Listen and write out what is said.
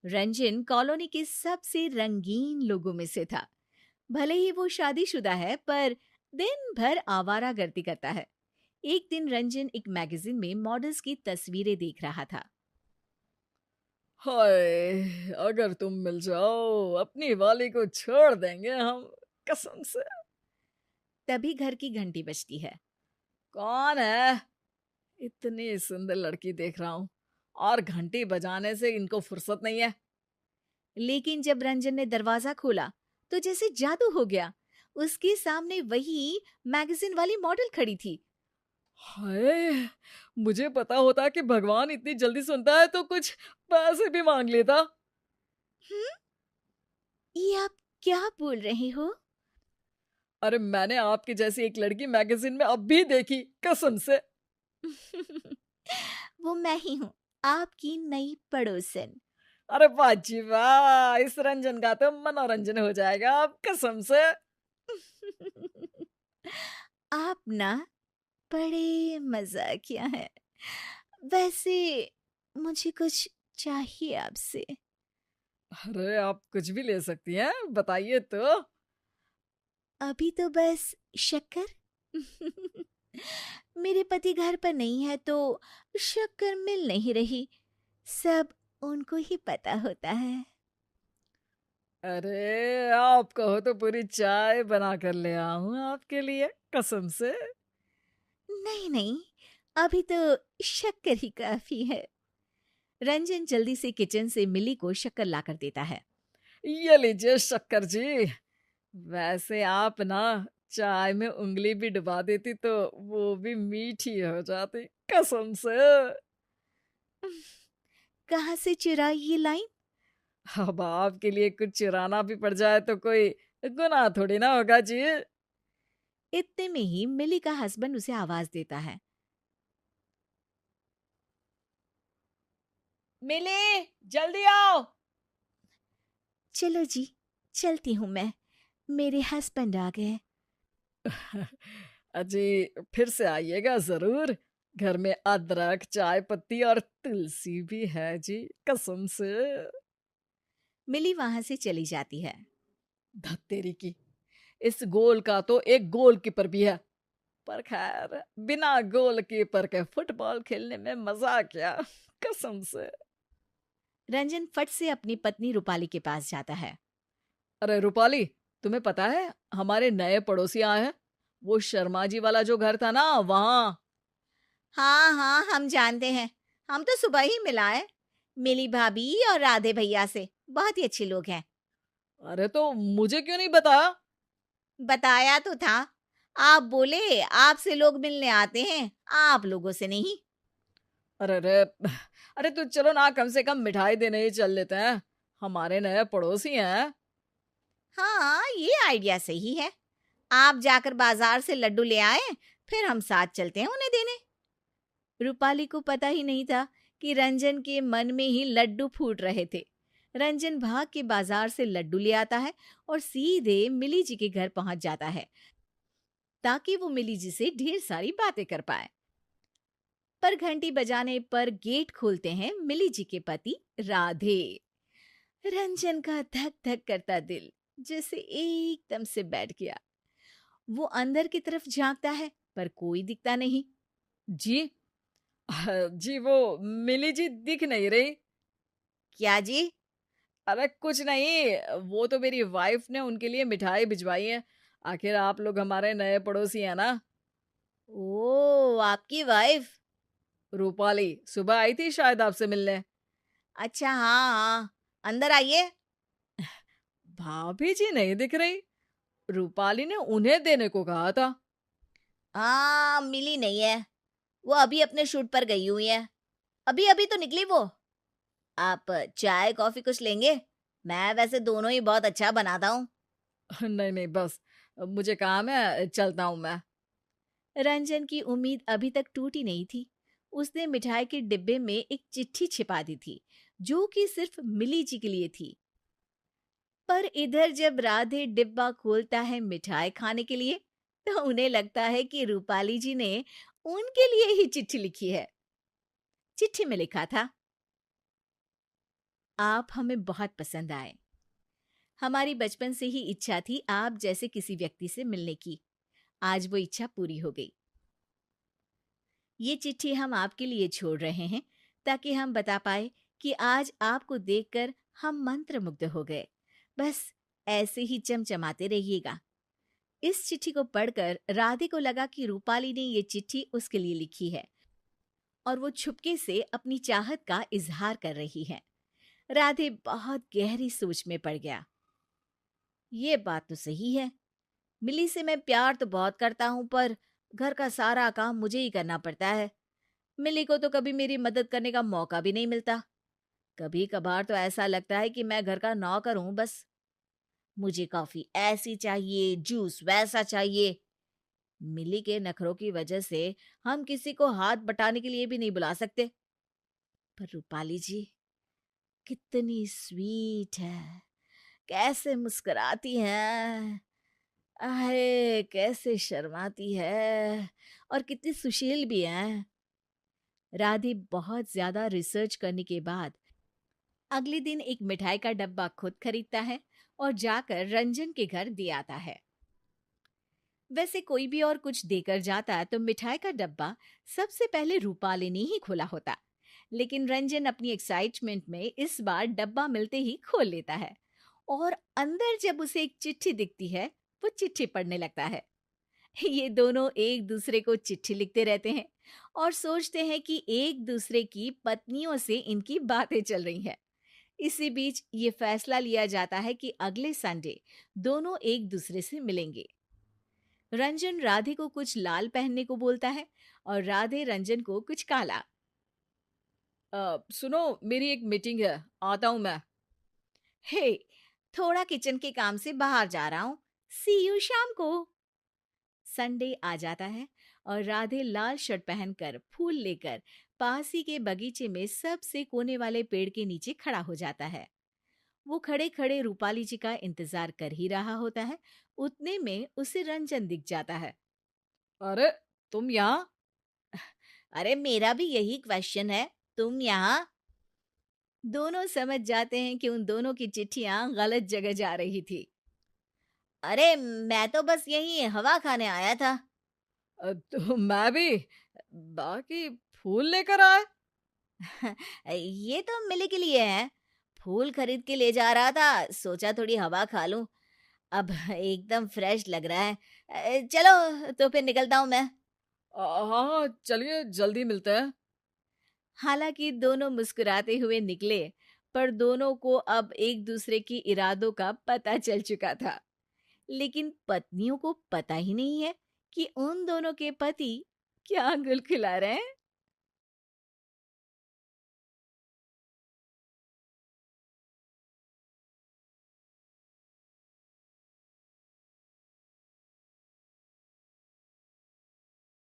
Ranjan colony के सबसे रंगीन लोगों में से था। भले ही वो शादीशुदा है, पर दिन भर आवारागर्दी करता है। एक दिन रंजन एक मैगजीन में मॉडल्स की तस्वीरें देख रहा था। हाय, अगर तुम मिल जाओ अपनी वाली को छोड़ देंगे हम, कसम से। तभी घर की घंटी बजती है। कौन है? इतनी सुंदर लड़की देख रहा हूँ और घंटी बजाने से इनको फुर्सत नहीं है। लेकिन जब रंजन ने दरवाजा खोला तो जैसे जादू हो गया। उसके सामने वही मैगजीन वाली मॉडल खड़ी थी। हाय, मुझे पता होता कि भगवान इतनी जल्दी सुनता है तो कुछ पैसे भी मांग लेता। हम्म, ये आप क्या बोल रहे हो? अरे मैंने आपकी जैसी एक लड़की मैगजीन में अब भी देखी, कसम से। वो मैं ही हूँ, आपकी नई पड़ोसन। अरे वाह जी वाह, इस रंजन का तो मनोरंजन हो जाएगा अब, कसम से। आप ना बड़े मजाकिया हैं। वैसे मुझे कुछ चाहिए आपसे। अरे आप कुछ भी ले सकती हैं, बताइए तो। अभी तो बस शक्कर। मेरे पति घर पर नहीं है तो शक्कर मिल नहीं रही। सब उनको ही पता होता है। अरे आप कहो तो पूरी चाय बना कर ले आऊं आपके लिए, कसम से। नहीं नहीं, अभी तो शक्कर ही काफी है। रंजन जल्दी से किचन से मिली को शक्कर लाकर देता है। ये लीजिए शक्कर जी। वैसे आप ना चाय में उंगली भी डुबा देती तो वो भी मीठी हो जाती, कसम से। कहाँ से चुराई ये लाइन? अब आपके लिए कुछ चुराना भी पड़ जाए तो कोई गुनाह थोड़ी ना होगा जी। इतने में ही मिली का हस्बैंड उसे आवाज देता है। मिली, जल्दी आओ। चलो जी, चलती हूँ मैं, मेरे हस्बैंड आ गए। अजी, फिर से आइएगा जरूर। घर में अदरक, चाय पत्ती और तुलसी भी है जी, कसम से। मिली वहां से चली जाती है। धत्तेरी की, इस गोल का तो एक गोलकीपर भी है। पर खैर, बिना गोलकीपर के फुटबॉल खेलने में मजा क्या, कसम से। रंजन फट से अपनी पत्नी रूपाली के पास जाता है। अरे रूपाली, तुम्हें पता है हमारे नए पड़ोसी आए हैं? वो शर्मा जी वाला जो घर था ना, वहां। हाँ हाँ, हम जानते हैं। हम तो सुबह ही मिलाए मिली भाभी और राधे भैया से। बहुत ही अच्छे लोग हैं। अरे तो मुझे क्यों नहीं बताया? बताया तो था। आप बोले आपसे लोग मिलने आते हैं, आप लोगों से नहीं। अरे रे, अरे तो चलो ना, कम से कम मिठाई देने ही चल लेते हैं। हमारे नए पड़ोसी हैं। हाँ, ये आइडिया सही है। आप जाकर बाजार से लड्डू ले आए, फिर हम साथ चलते हैं उन्हें देने। रूपाली को पता ही नहीं था कि रंजन के मन में ही लड्डू फूट रहे थे। रंजन भाग के बाजार से लड्डू ले आता है और सीधे मिली जी के घर पहुंच जाता है, ताकि वो मिली जी से ढेर सारी बातें कर पाए। पर घंटी बजाने पर गेट खोलते हैं मिली जी के पति राधे। रंजन का धक धक करता दिल जैसे एकदम से बैठ गया। वो अंदर की तरफ झांकता है, पर कोई दिखता नहीं। जी, जी वो मिली जी दिख नहीं रही। क्या जी? अरे कुछ नहीं, वो तो मेरी वाइफ ने उनके लिए मिठाई भिजवाई है। आखिर आप लोग हमारे नए पड़ोसी हैं ना। ओ, आपकी वाइफ? रूपाली सुबह आई थी शायद आपसे मिलने। अच्छा, हाँ हाँ, अंदर आइए। भाभी जी नहीं दिख रही। रूपाली ने उन्हें देने को कहा था। हाँ, मिली नहीं है। वो अभी अपने शूट पर गई हुई है। अभी अभी तो निकली वो। आप चाय कॉफी कुछ लेंगे? मैं वैसे दोनों ही बहुत अच्छा बनाता हूँ। नहीं नहीं, बस मुझे काम है, चलता हूँ मैं। रंजन की उम्मीद अभी तक टूटी नहीं थी। उसने मिठाई के डिब्बे में एक चिट्ठी छिपा दी थी, जो कि सिर्फ मिली जी के लिए थी। पर इधर जब राधे डिब्बा खोलता है मिठाई खाने के लिए, तो उन्हें लगता है कि रूपाली जी ने उनके लिए ही चिट्ठी लिखी है। चिट्ठी में लिखा था, आप हमें बहुत पसंद आए। हमारी बचपन से ही इच्छा थी आप जैसे किसी व्यक्ति से मिलने की। आज वो इच्छा पूरी हो गई। ये चिट्ठी हम आपके लिए छोड़ रहे हैं ताकि हम बता पाए कि आज आपको देखकर हम मंत्रमुग्ध हो गए। बस ऐसे ही चमचमाते रहिएगा। इस चिट्ठी को पढ़कर राधे को लगा कि रूपाली ने ये चिट्ठी उसके लिए लिखी है और वो छुपके से अपनी चाहत का इजहार कर रही है। राधे बहुत गहरी सोच में पड़ गया। ये बात तो सही है, मिली से मैं प्यार तो बहुत करता हूं, पर घर का सारा काम मुझे ही करना पड़ता है। मिली को तो कभी मेरी मदद करने का मौका भी नहीं मिलता। कभी कभार तो ऐसा लगता है कि मैं घर का नौकर हूं बस। मुझे कॉफी ऐसी चाहिए, जूस वैसा चाहिए। मिली के नखरों की वजह से हम किसी को हाथ बटाने के लिए भी नहीं बुला सकते। पर रूपाली जी कितनी स्वीट है, कैसे मुस्कुराती है, आहे कैसे शर्माती है, और कितनी सुशील भी है। राधे बहुत ज्यादा रिसर्च करने के बाद अगले दिन एक मिठाई का डब्बा खुद खरीदता है और जाकर रंजन के घर दे आता है। वैसे कोई भी और कुछ देकर जाता तो मिठाई का डब्बा सबसे पहले रूपाली ने ही खोला होता, लेकिन रंजन अपनी एक्साइटमेंट में इस बार डब्बा मिलते ही खोल लेता है और अंदर जब उसे एक चिट्ठी दिखती है, वो चिट्ठी पढ़ने लगता है। ये दोनों एक दूसरे को चिट्ठी लिखते रहते हैं और सोचते हैं कि एक दूसरे की पत्नियों से इनकी बातें चल रही हैं। इसी बीच ये फैसला लिया जाता है कि अगले संडे दोनों एक दूसरे से मिलेंगे। रंजन राधे को कुछ लाल पहनने को बोलता है और राधे रंजन को कुछ काला। सुनो, मेरी एक मीटिंग है, आता हूं मैं। हे, थोड़ा किचन के काम से बाहर जा रहा हूँ, सी यू शाम को। संडे आ जाता है और राधे लाल शर्ट पहनकर फूल लेकर पास ही के बगीचे में सबसे कोने वाले पेड़ के नीचे खड़ा हो जाता है। वो खड़े खड़े रूपाली जी का इंतजार कर ही रहा होता है। उतने में उसे रंजन दिख जाता है। अरे, तुम यहाँ? अरे मेरा भी यही क्वेश्चन है, तुम यहाँ? दोनों समझ जाते हैं कि उन दोनों की चिट्ठियां गलत जगह जा रही थी। अरे मैं तो बस यही हवा खाने आया था। तो मैं भी। बाकी फूल लेकर आए? ये तो मिली के लिए है। फूल खरीद के ले जा रहा था, सोचा थोड़ी हवा खा लूं। अब एकदम फ्रेश लग रहा है। चलो तो फिर निकलता हूं मैं। हाँ हाँ, चलिए जल्दी मिलते हैं। हालांकि दोनों मुस्कुराते हुए निकले, पर दोनों को अब एक दूसरे की इरादों का पता चल चुका था। लेकिन पत्नियों को पता ही नहीं है कि उन दोनों के पति क्या गुल खिला रहे हैं।